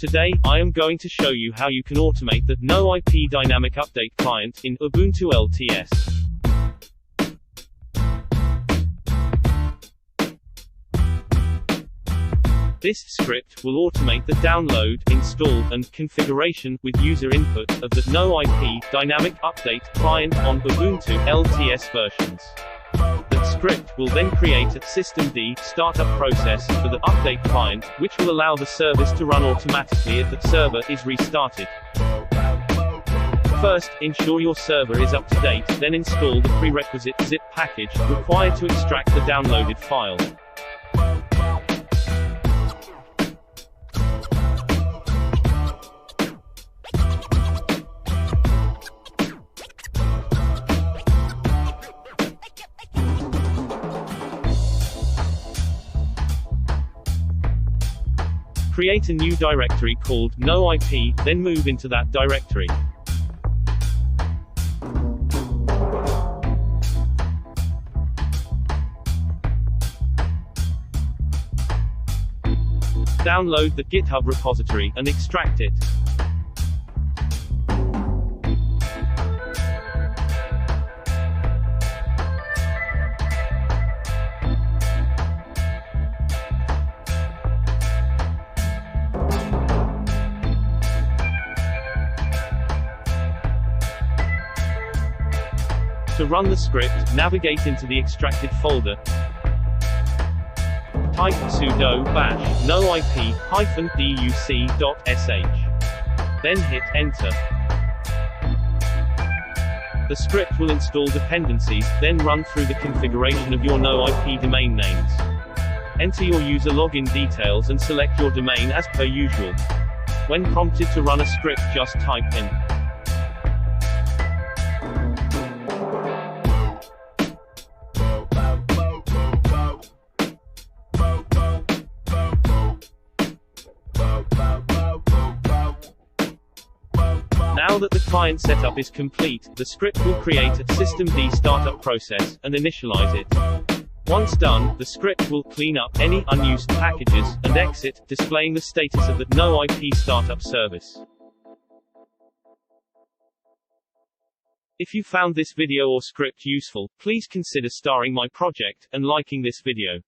Today, I am going to show you how you can automate the Noip dynamic update client in Ubuntu LTS. This script will automate the download, install, and configuration, with user input, of the Noip dynamic update client on Ubuntu LTS versions. The script will then create a systemd startup process for the update client, which will allow the service to run automatically if the server is restarted. First, ensure your server is up to date, then install the prerequisite zip package required to extract the downloaded file. Create a new directory called Noip, then move into that directory. Download the GitHub repository and extract it. To run the script, navigate into the extracted folder. Type sudo bash noip-duc.sh. Then hit enter. The script will install dependencies, then run through the configuration of your Noip domain names. Enter your user login details and select your domain as per usual. When prompted to run a script, just type in. Now that the client setup is complete, the script will create a systemd startup process, and initialize it. Once done, the script will clean up any unused packages, and exit, displaying the status of the Noip startup service. If you found this video or script useful, please consider starring my project, and liking this video.